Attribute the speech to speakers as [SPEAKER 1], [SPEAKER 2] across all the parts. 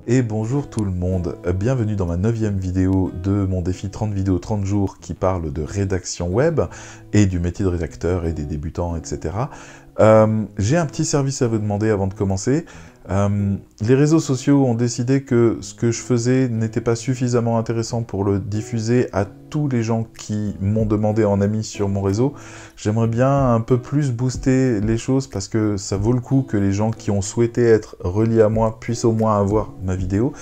[SPEAKER 1] Et bonjour tout le monde, bienvenue dans ma 9e vidéo de mon défi 30 vidéos 30 jours qui parle de rédaction web et du métier de rédacteur et des débutants, etc. J'ai un petit service à vous demander avant de commencer. Les réseaux sociaux ont décidé que ce que je faisais n'était pas suffisamment intéressant pour le diffuser à tous les gens qui m'ont demandé en ami sur mon réseau. J'aimerais bien un peu plus booster les choses parce que ça vaut le coup que les gens qui ont souhaité être reliés à moi puissent au moins avoir ma vidéo.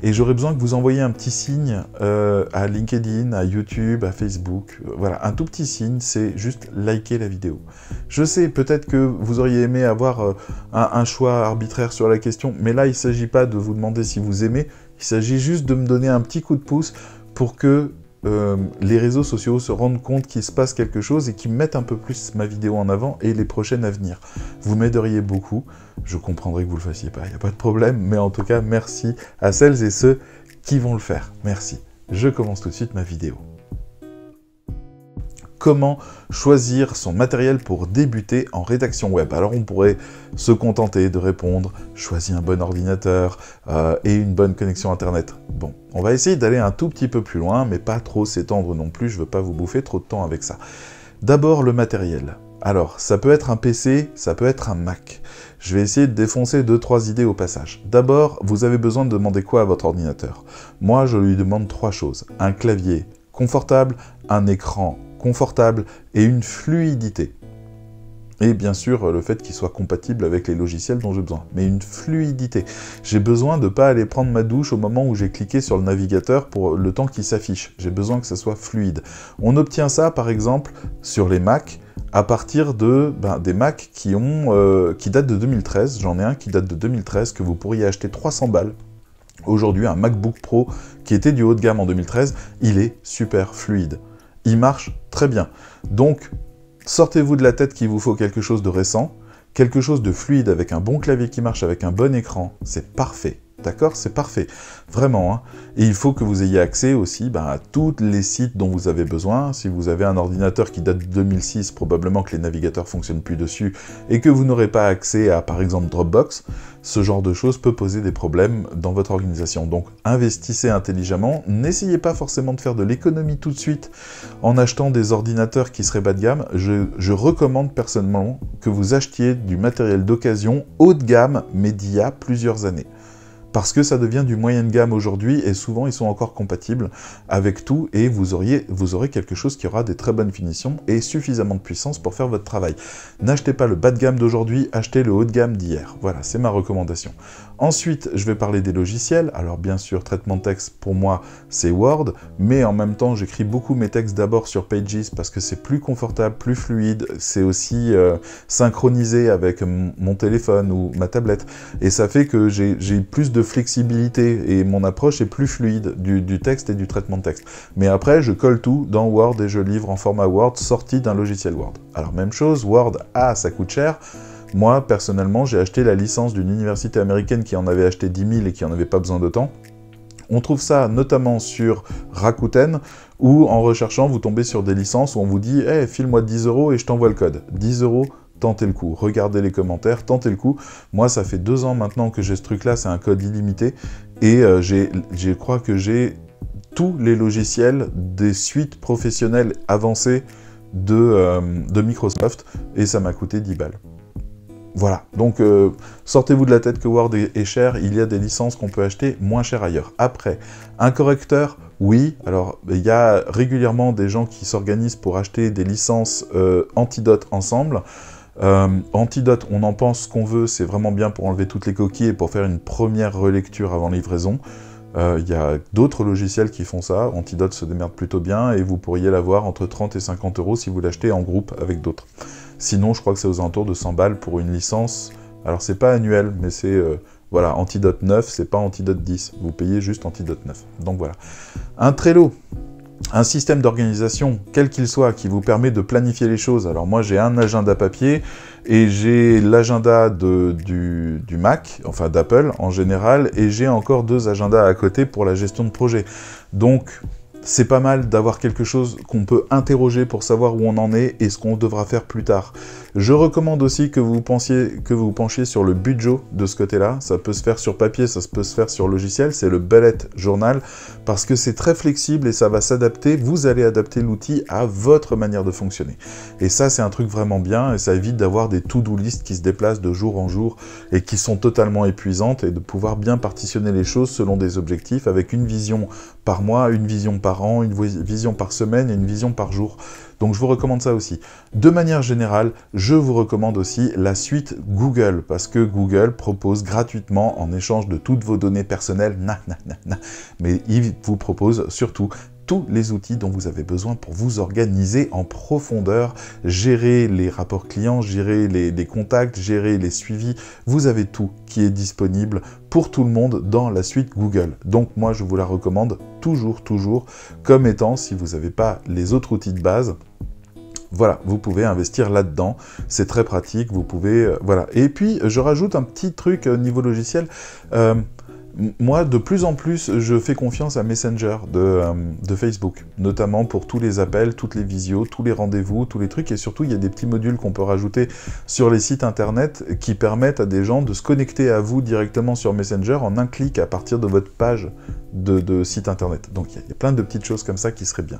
[SPEAKER 1] Et j'aurais besoin que vous envoyiez un petit signe à LinkedIn, à YouTube, à Facebook. Voilà, un tout petit signe, c'est juste liker la vidéo. Je sais, peut-être que vous auriez aimé avoir un choix arbitraire sur la question, mais là, il ne s'agit pas de vous demander si vous aimez, il s'agit juste de me donner un petit coup de pouce pour que les réseaux sociaux se rendent compte qu'il se passe quelque chose et qu'ils mettent un peu plus ma vidéo en avant et les prochaines à venir. Vous m'aideriez beaucoup, je comprendrai que vous le fassiez pas, il n'y a pas de problème, mais en tout cas, merci à celles et ceux qui vont le faire. Merci. Je commence tout de suite ma vidéo. Comment choisir son matériel pour débuter en rédaction web? Alors on pourrait se contenter de répondre « choisis un bon ordinateur et une bonne connexion internet ». Bon, on va essayer d'aller un tout petit peu plus loin, mais pas trop s'étendre non plus, je ne veux pas vous bouffer trop de temps avec ça. D'abord le matériel. Alors, ça peut être un PC, ça peut être un Mac. Je vais essayer de défoncer 2-3 idées au passage. D'abord, vous avez besoin de demander quoi à votre ordinateur? Moi, je lui demande 3 choses. Un clavier confortable, un écran confortable et une fluidité. Et bien sûr, le fait qu'il soit compatible avec les logiciels dont j'ai besoin. Mais une fluidité. J'ai besoin de ne pas aller prendre ma douche au moment où j'ai cliqué sur le navigateur pour le temps qui s'affiche. J'ai besoin que ça soit fluide. On obtient ça, par exemple, sur les Mac, à partir de des Mac qui datent de 2013. J'en ai un qui date de 2013, que vous pourriez acheter 300 balles. Aujourd'hui, un MacBook Pro qui était du haut de gamme en 2013, il est super fluide. Il marche très bien. Donc, sortez-vous de la tête qu'il vous faut quelque chose de récent, quelque chose de fluide avec un bon clavier qui marche, avec un bon écran, c'est parfait. D'accord? C'est parfait. Vraiment. Hein. Et il faut que vous ayez accès aussi à tous les sites dont vous avez besoin. Si vous avez un ordinateur qui date de 2006, probablement que les navigateurs ne fonctionnent plus dessus et que vous n'aurez pas accès à, par exemple, Dropbox, ce genre de choses peut poser des problèmes dans votre organisation. Donc, investissez intelligemment. N'essayez pas forcément de faire de l'économie tout de suite en achetant des ordinateurs qui seraient bas de gamme. Je recommande personnellement que vous achetiez du matériel d'occasion haut de gamme, mais d'il y a plusieurs années. Parce que ça devient du moyen de gamme aujourd'hui, et souvent ils sont encore compatibles avec tout, et vous aurez quelque chose qui aura des très bonnes finitions et suffisamment de puissance pour faire votre travail. N'achetez pas le bas de gamme d'aujourd'hui, achetez le haut de gamme d'hier. Voilà, c'est ma recommandation. Ensuite, je vais parler des logiciels. Alors bien sûr, traitement de texte, pour moi, c'est Word, mais en même temps, j'écris beaucoup mes textes d'abord sur Pages parce que c'est plus confortable, plus fluide, c'est aussi synchronisé avec mon téléphone ou ma tablette, et ça fait que j'ai plus de flexibilité et mon approche est plus fluide du texte et du traitement de texte. Mais après, je colle tout dans Word et je livre en format Word sorti d'un logiciel Word. Alors même chose, Word, ça coûte cher. Moi, personnellement, j'ai acheté la licence d'une université américaine qui en avait acheté 10 000 et qui en avait pas besoin d'autant. On trouve ça notamment sur Rakuten, où en recherchant, vous tombez sur des licences où on vous dit hey, « file-moi 10 € et je t'envoie le code ». 10 €, tentez le coup. Regardez les commentaires, tentez le coup. Moi, ça fait 2 ans maintenant que j'ai ce truc-là, c'est un code illimité. Et je crois que j'ai tous les logiciels des suites professionnelles avancées de Microsoft, et ça m'a coûté 10 balles. Voilà, donc sortez-vous de la tête que Word est cher, il y a des licences qu'on peut acheter moins cher ailleurs. Après, un correcteur, oui, alors il y a régulièrement des gens qui s'organisent pour acheter des licences Antidote ensemble. Antidote, on en pense ce qu'on veut, c'est vraiment bien pour enlever toutes les coquilles et pour faire une première relecture avant livraison. Il y a d'autres logiciels qui font ça, Antidote se démerde plutôt bien et vous pourriez l'avoir entre 30 et 50 € si vous l'achetez en groupe avec d'autres. Sinon, je crois que c'est aux alentours de 100 balles pour une licence. Alors, c'est pas annuel, mais c'est... voilà, Antidote 9, c'est pas Antidote 10. Vous payez juste Antidote 9. Donc voilà. Un Trello, un système d'organisation, quel qu'il soit, qui vous permet de planifier les choses. Alors moi, j'ai un agenda papier et j'ai l'agenda du Mac, enfin d'Apple en général, et j'ai encore 2 agendas à côté pour la gestion de projet. Donc, c'est pas mal d'avoir quelque chose qu'on peut interroger pour savoir où on en est et ce qu'on devra faire plus tard. Je recommande aussi que vous penchiez sur le Bujo de ce côté-là. Ça peut se faire sur papier, ça peut se faire sur logiciel. C'est le bullet journal parce que c'est très flexible et ça va s'adapter. Vous allez adapter l'outil à votre manière de fonctionner. Et ça, c'est un truc vraiment bien et ça évite d'avoir des to-do list qui se déplacent de jour en jour et qui sont totalement épuisantes et de pouvoir bien partitionner les choses selon des objectifs avec une vision par mois, une vision par an, une vision par semaine et une vision par jour. Donc je vous recommande ça aussi. De manière générale, je vous recommande aussi la suite Google, parce que Google propose gratuitement, en échange de toutes vos données personnelles, mais il vous propose surtout tous les outils dont vous avez besoin pour vous organiser en profondeur, gérer les rapports clients, gérer les contacts, gérer les suivis. Vous avez tout qui est disponible pour tout le monde dans la suite Google. Donc moi, je vous la recommande toujours, comme étant, si vous n'avez pas les autres outils de base, voilà, vous pouvez investir là-dedans, c'est très pratique, vous pouvez... voilà. Et puis, je rajoute un petit truc niveau logiciel. Moi, de plus en plus, je fais confiance à Messenger de Facebook, notamment pour tous les appels, toutes les visios, tous les rendez-vous, tous les trucs, et surtout, il y a des petits modules qu'on peut rajouter sur les sites internet qui permettent à des gens de se connecter à vous directement sur Messenger en un clic à partir de votre page de site internet. Donc, il y a plein de petites choses comme ça qui seraient bien.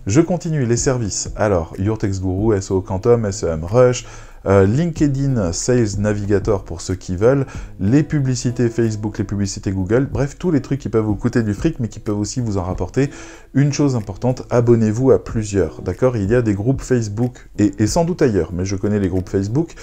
[SPEAKER 1] Je continue, les services. Alors, Your Text Guru, SEO Quantum, SEMrush, LinkedIn Sales Navigator pour ceux qui veulent, les publicités Facebook, les publicités Google, bref, tous les trucs qui peuvent vous coûter du fric, mais qui peuvent aussi vous en rapporter. Une chose importante, abonnez-vous à plusieurs, d'accord? Il y a des groupes Facebook, et sans doute ailleurs, mais je connais les groupes Facebook,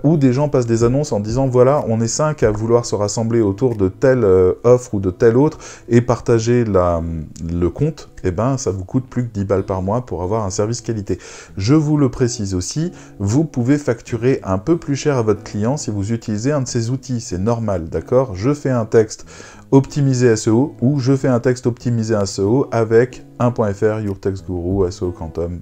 [SPEAKER 1] où des gens passent des annonces en disant, voilà, on est 5 à vouloir se rassembler autour de telle offre ou de telle autre, et partager le compte, eh ben, ça vous coûte plus que 10 balles par mois pour avoir un service qualité. Je vous le précise aussi, vous pouvez facturer un peu plus cher à votre client si vous utilisez un de ces outils, c'est normal, d'accord? Je fais un texte optimisé SEO ou je fais un texte optimisé SEO avec 1.fr, Your Text Guru, SEO Quantum,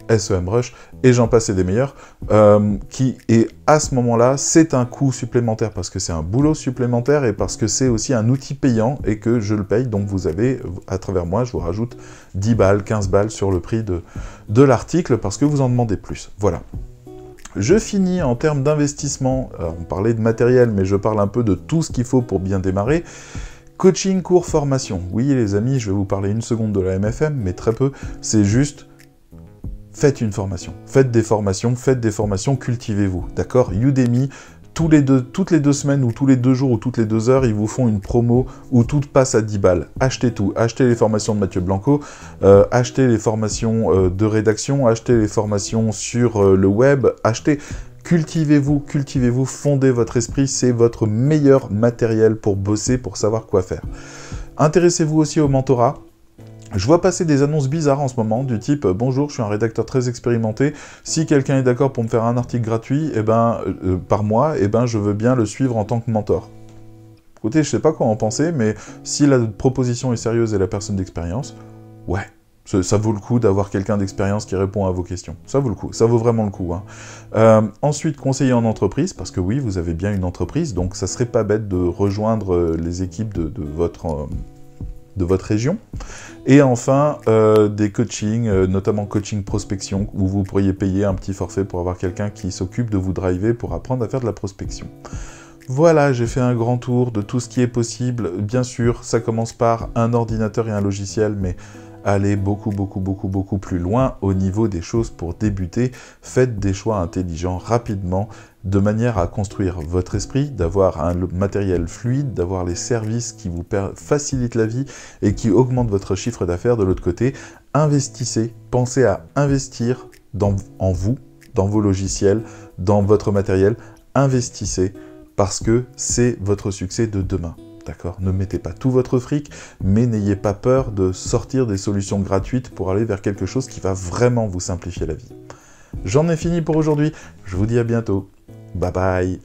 [SPEAKER 1] SEMrush, et j'en passe et des meilleurs, et à ce moment-là, c'est un coût supplémentaire parce que c'est un boulot supplémentaire et parce que c'est aussi un outil payant et que je le paye, donc vous avez, à travers moi, je vous rajoute 10 balles, 15 balles sur le prix de l'article parce que vous en demandez plus. Voilà. Je finis en termes d'investissement, on parlait de matériel, mais je parle un peu de tout ce qu'il faut pour bien démarrer. Coaching, cours, formation. Oui, les amis, je vais vous parler une seconde de la MFM, mais très peu, c'est juste... Faites une formation, faites des formations, cultivez-vous, d'accord? Udemy, toutes les 2 semaines, ou tous les 2 jours, ou toutes les 2 heures, ils vous font une promo où tout passe à 10 balles. Achetez tout, achetez les formations de Mathieu Blanco, achetez les formations de rédaction, achetez les formations sur le web, achetez... Cultivez-vous, fondez votre esprit, c'est votre meilleur matériel pour bosser, pour savoir quoi faire. Intéressez-vous aussi au mentorat. Je vois passer des annonces bizarres en ce moment, du type « Bonjour, je suis un rédacteur très expérimenté, si quelqu'un est d'accord pour me faire un article gratuit par mois, je veux bien le suivre en tant que mentor. » Écoutez, je sais pas quoi en penser, mais si la proposition est sérieuse et la personne d'expérience, ouais, ça vaut le coup d'avoir quelqu'un d'expérience qui répond à vos questions. Ça vaut le coup, ça vaut vraiment le coup. Hein. Ensuite, conseiller en entreprise, parce que oui, vous avez bien une entreprise, donc ça serait pas bête de rejoindre les équipes de votre région. Et enfin, des coachings, notamment coaching prospection, où vous pourriez payer un petit forfait pour avoir quelqu'un qui s'occupe de vous driver pour apprendre à faire de la prospection. Voilà, j'ai fait un grand tour de tout ce qui est possible. Bien sûr, ça commence par un ordinateur et un logiciel, mais allez beaucoup plus loin au niveau des choses pour débuter. Faites des choix intelligents rapidement, de manière à construire votre esprit, d'avoir un matériel fluide, d'avoir les services qui vous facilitent la vie et qui augmentent votre chiffre d'affaires de l'autre côté. Investissez, pensez à investir en vous, dans vos logiciels, dans votre matériel. Investissez parce que c'est votre succès de demain. D'accord? Ne mettez pas tout votre fric, mais n'ayez pas peur de sortir des solutions gratuites pour aller vers quelque chose qui va vraiment vous simplifier la vie. J'en ai fini pour aujourd'hui. Je vous dis à bientôt. Bye bye.